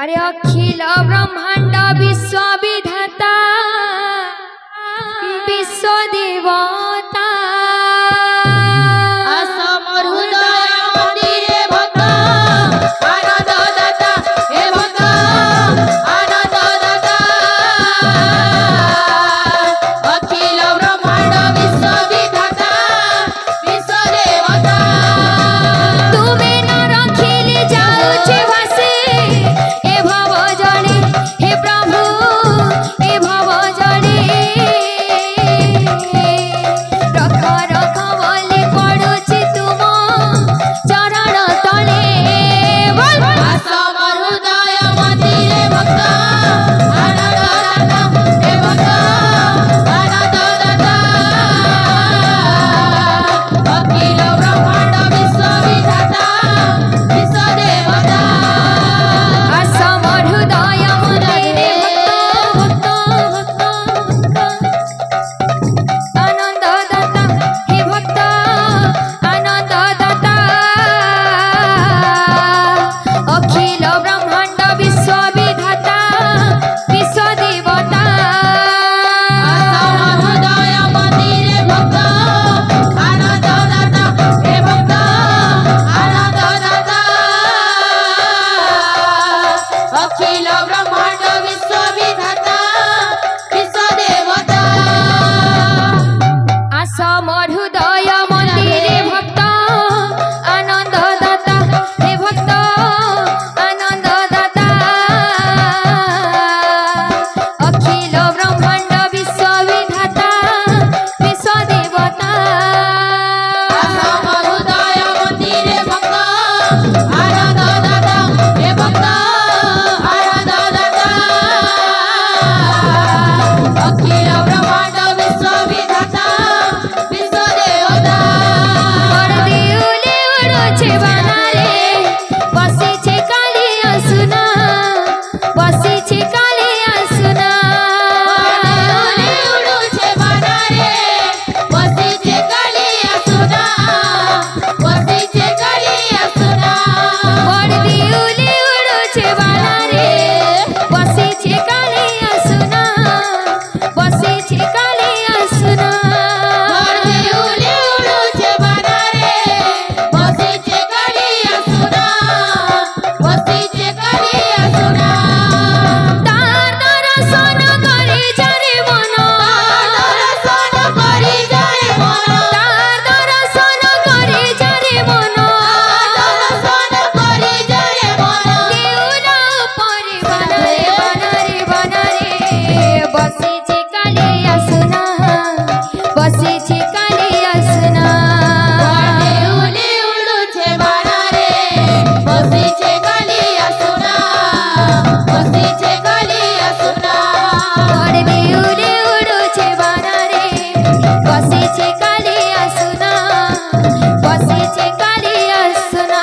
अरे अखिल ब्रह्मांड विश्व विधाता विश्व देवता असमर हृदय मंदिरे भक्त आनंद दाता हे भक्त आनंद दाता अखिल ब्रह्मांड विश्व विधाता विश्व देवता तुम्हें न रखिले जाउछे भासे ए भव जड़े हे प्रभु ए भव जड़े रख रख बोले पड़ुछि तुम चरण तले बोल असमर हृदय मंदिरे भक्त आनंद दाता हे भक्त आनंद दाता अखिल ब्रह्मांड विश्व विधाता विश्व देवता असमर हृदय मंदिरे भक्त आनंद दाता हे भक्त आनंद दाता अखिल ब्रह्मांड विश्व विधाता विश्व देवता असमर हृदय मंदिरे भक्त आनंद दाता हे भक्त आनंद दाता अखिल ब्रह्मांड विश्व विधाता विश्व देवता असमर हृदय मंदिरे भक्त आनंद दाता हे भक्त आनंद दाता अखिल ब्रह्मांड विश्व विधाता विश्व देवता असमर हृदय मंदिरे भक्त आनंद दाता हे भक्त आनंद दाता अखिल ब्रह्मांड विश्व विधाता विश्व देवता परदेउले उडुछे बनारे बसिछे काली आसुना बसिछे काली आसुना परदेउले उडुछे बनारे बसिछे काली आसुना बसिछे काली आसुना परदेउले उडुछे बनारे बसिछे काली आसुना बसिछे काली आसुना परदेउले उडुछे बनारे बसिछे काली आसुना बसिछे काली आसुना तार दर्शन करे जारे मन दर्शन करी जाए मन तार दर्शन करे जारे मन दर्शन करी जाए मन देउला उपरे बनारे बनारे बनारे बसिछे काली आसुना बसिछे काली आसुना परदेउले उडुछे बनारे बसिछे काली आसुना बसिछे काली आसुना परदेउले उडुछे बनारे बसिछे काली आसुना बसिछे काली आसुना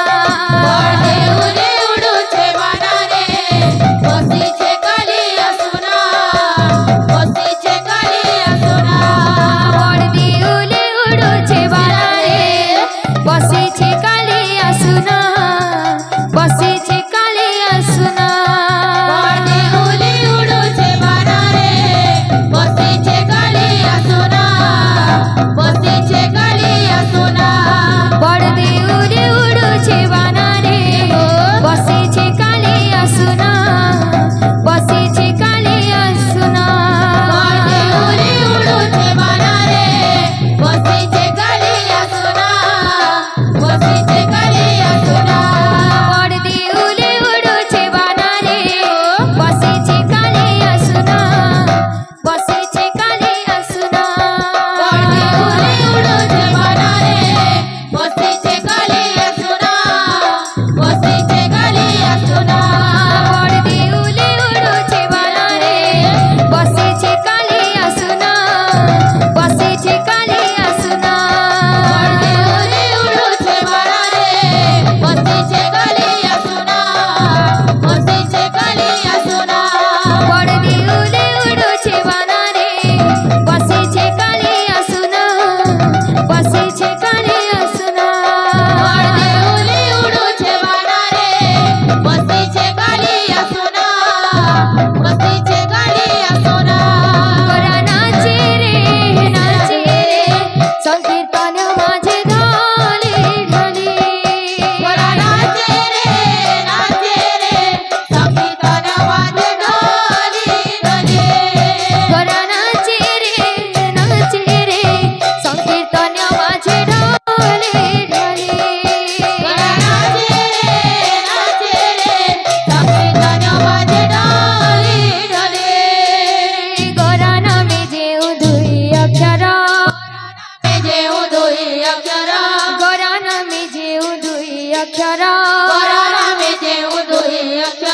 परदेउले उडुछे बनारे बसिछे काली आसुना बसिछे काली आसुना परदेउले उडुछे बनारे बसिछे काली आसुना बसिछे काली आसुना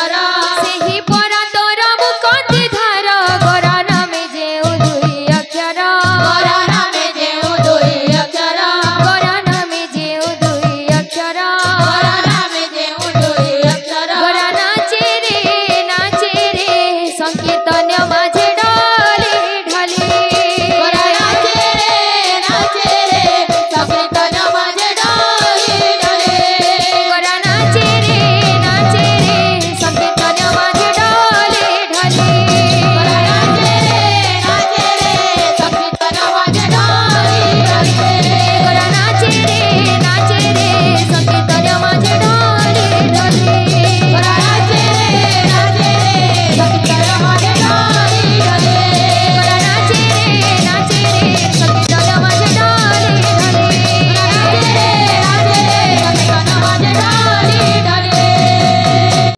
करा